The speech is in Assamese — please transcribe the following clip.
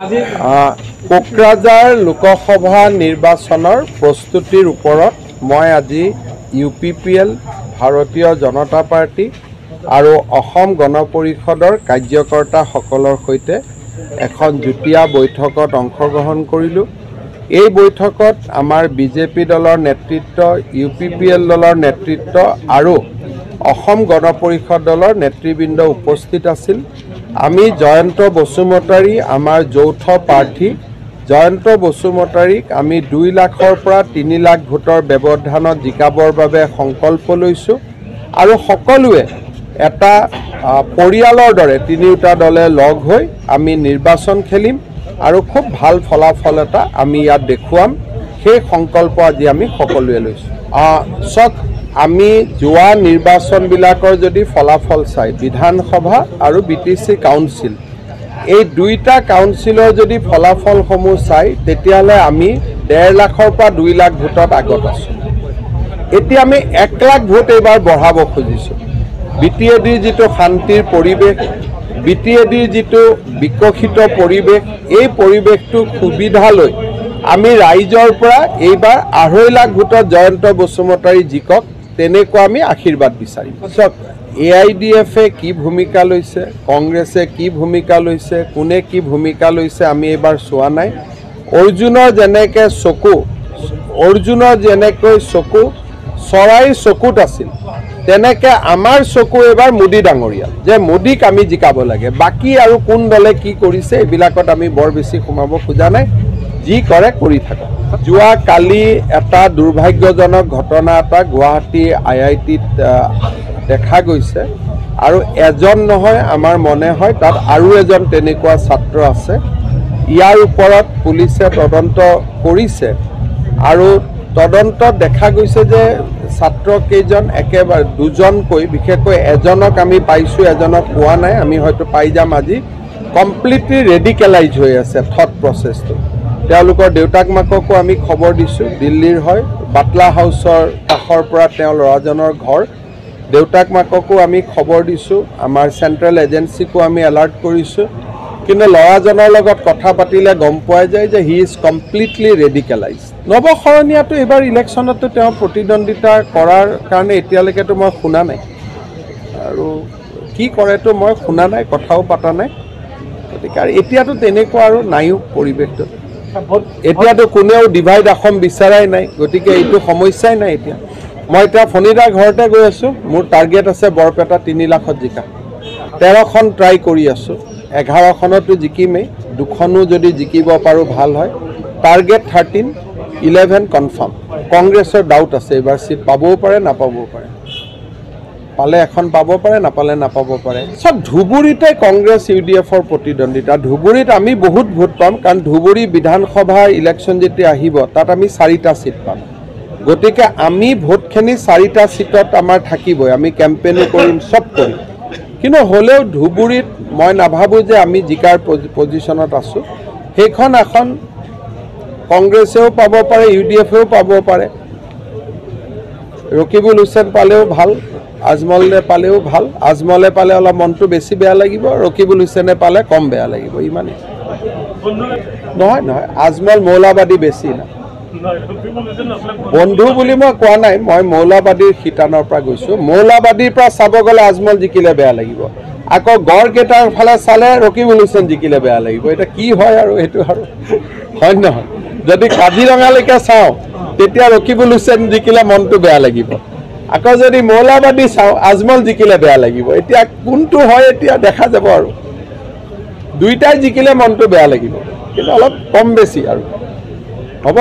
কোকৰাঝাৰ লোকসভা নিৰ্বাচনৰ প্ৰস্তুতিৰ ওপৰত মই আজি UPPL ভাৰতীয় জনতা পাৰ্টি আৰু অসম গণ পৰিষদৰ কাৰ্যকৰ্তাসকলৰ সৈতে এখন যুটীয়া বৈঠকত অংশগ্ৰহণ কৰিলোঁ। এই বৈঠকত আমাৰ BJP দলৰ নেতৃত্ব, UPPL দলৰ নেতৃত্ব আৰু অসম গণ পৰিষদ দলৰ নেতৃবৃন্দ উপস্থিত আছিল। আমি জয়ন্ত বসুমতাৰী আমাৰ যৌথ প্ৰাৰ্থী জয়ন্ত বসুমতাৰীক আমি 2 লাখৰ পৰা 3 লাখ ভোটৰ ব্যৱধানত জিকাবৰ বাবে সংকল্প লৈছোঁ আৰু সকলোৱে এটা পৰিয়ালৰ দৰে তিনিওটা দলে লগ হৈ আমি নিৰ্বাচন খেলিম আৰু খুব ভাল ফলাফল এটা আমি ইয়াত দেখুৱাম। সেই সংকল্প আজি আমি সকলোৱে লৈছোঁ। আমি যোৱা নিৰ্বাচনবিলাকৰ যদি ফলাফল চাই বিধানসভা আৰু BTC কাউন্সিল এই দুইটা কাউন্সিলৰ যদি ফলাফলসমূহ চাই তেতিয়াহ'লে আমি 1.5 লাখৰ পৰা 2 লাখ ভোটত আগত আছোঁ। এতিয়া আমি 1 লাখ ভোট এইবাৰ বঢ়াব খুজিছোঁ। BTADৰ যিটো শান্তিৰ পৰিৱেশ, BTADৰ যিটো বিকশিত পৰিৱেশ, এই পৰিৱেশটো সুবিধা লৈ আমি ৰাইজৰ পৰা এইবাৰ 2.5 লাখ ভোটত জয়ন্ত বসুমতাৰী জিকক তেনেকুৱা আমি আশীৰ্বাদ বিচাৰিম। AIDFে কি ভূমিকা লৈছে, কংগ্ৰেছে কি ভূমিকা লৈছে, কোনে কি ভূমিকা লৈছে আমি এইবাৰ চোৱা নাই। অৰ্জুনৰ যেনেকৈ চকু চৰাইৰ চকুত আছিল তেনেকৈ আমাৰ চকু এইবাৰ মোদী ডাঙৰীয়া, যে মোদীক আমি জিকাব লাগে। বাকী আৰু কোন দলে কি কৰিছে এইবিলাকত আমি বৰ বেছি সোমাব খোজা নাই, যি কৰে কৰি থাকক। যোৱা কালি এটা দুৰ্ভাগ্যজনক ঘটনা এটা গুৱাহাটী IITত দেখা গৈছে আৰু এজন নহয় আমাৰ মনে হয় তাত আৰু এজন তেনেকুৱা ছাত্ৰ আছে। ইয়াৰ ওপৰত পুলিচে তদন্ত কৰিছে আৰু তদন্তত দেখা গৈছে যে ছাত্ৰকেইজন একেবাৰে দুজনকৈ, বিশেষকৈ এজনক আমি পাইছোঁ, এজনক পোৱা নাই, আমি হয়তো পাই যাম আজি। কমপ্লিটলি ৰেডিকেলাইজ হৈ আছে থট প্ৰচেছটো। তেওঁলোকৰ দেউতাক মাককো আমি খবৰ দিছোঁ, দিল্লীৰ হয়, বাটলা হাউচৰ কাষৰ পৰা তেওঁ ল'ৰাজনৰ ঘৰ। দেউতাক মাককো আমি খবৰ দিছোঁ, আমাৰ চেণ্ট্ৰেল এজেঞ্চিকো আমি এলাৰ্ট কৰিছোঁ। কিন্তু ল'ৰাজনৰ লগত কথা পাতিলে গম পোৱা যায় যে হি ইজ কমপ্লিটলি ৰেডিকেলাইজ। নৱশৰণীয়াটো এইবাৰ ইলেকশ্যনতো তেওঁ প্ৰতিদ্বন্দ্বিতা কৰাৰ কাৰণে এতিয়ালৈকেতো মই শুনা নাই আৰু কি কৰেতো মই শুনা নাই, কথাও পতা নাই। গতিকে আৰু এতিয়াতো তেনেকুৱা আৰু নাইও পৰিৱেশটো। এতিয়াতো কোনেও ডিভাইড অসম বিচৰাই নাই, গতিকে এইটো সমস্যাই নাই এতিয়া। মই এতিয়া ফণিদাৰ ঘৰতে গৈ আছোঁ, মোৰ টাৰ্গেট আছে বৰপেটা 3 লাখত জিকা। 13খন ট্ৰাই কৰি আছোঁ, 11খনতো জিকিমেই, 2খনো যদি জিকিব পাৰোঁ ভাল হয়। Target 13, 11 confirm. কংগ্ৰেছৰ ডাউট আছে এইবাৰ চিট পাবও পাৰে নাপাবও পাৰে, পালে এখন পাব পাৰে, নাপালে নাপাব পাৰে। চব ধুবুৰীতে কংগ্ৰেছ UDFৰ প্ৰতিদ্বন্দ্বিতা। ধুবুৰীত আমি বহুত ভোট পাম, কাৰণ ধুবুৰী বিধানসভাৰ ইলেকশ্যন যেতিয়া আহিব তাত আমি 4টা চিট পাম। গতিকে আমি ভোটখিনি 4টা চিটত আমাৰ থাকিবই, আমি কেম্পেইনো কৰিম, চব কৰিম। কিন্তু হ'লেও ধুবুৰীত মই নাভাবোঁ যে আমি জিকাৰ পজিশ্যনত আছোঁ। সেইখন এখন কংগ্ৰেছেও পাব পাৰে, UDFেও পাব পাৰে। ৰকিবুল হুছেইন পালেও ভাল, আজমলে পালেও ভাল। আজমলে পালে অলপ মনটো বেছি বেয়া লাগিব, ৰকিবুল হুছেইনে পালে কম বেয়া লাগিব, ইমানেই। নহয়, আজমল মৌলাবাদী বেছি না। বন্ধু বুলি মই কোৱা নাই, মই মৌলাবাদীৰ শিতানৰ পৰা গৈছোঁ। মৌলাবাদীৰ পৰা চাব গ'লে আজমল জিকিলে বেয়া লাগিব, আকৌ গড়কেইটাৰ ফালে চালে ৰকিবুল হুছেইন জিকিলে বেয়া লাগিব। এতিয়া কি হয় আৰু এইটো আৰু হয় নহয়। যদি কাজিৰঙালৈকে চাওঁ তেতিয়া ৰকিবুল হুছেইন জিকিলে মনটো বেয়া লাগিব, আকৌ যদি মৌলাবাদী চাওঁ আজমল জিকিলে বেয়া লাগিব। এতিয়া কোনটো হয় এতিয়া দেখা যাব আৰু। দুইটাই জিকিলে মনটো বেয়া লাগিব, কিন্তু অলপ কম বেছি আৰু হ'ব।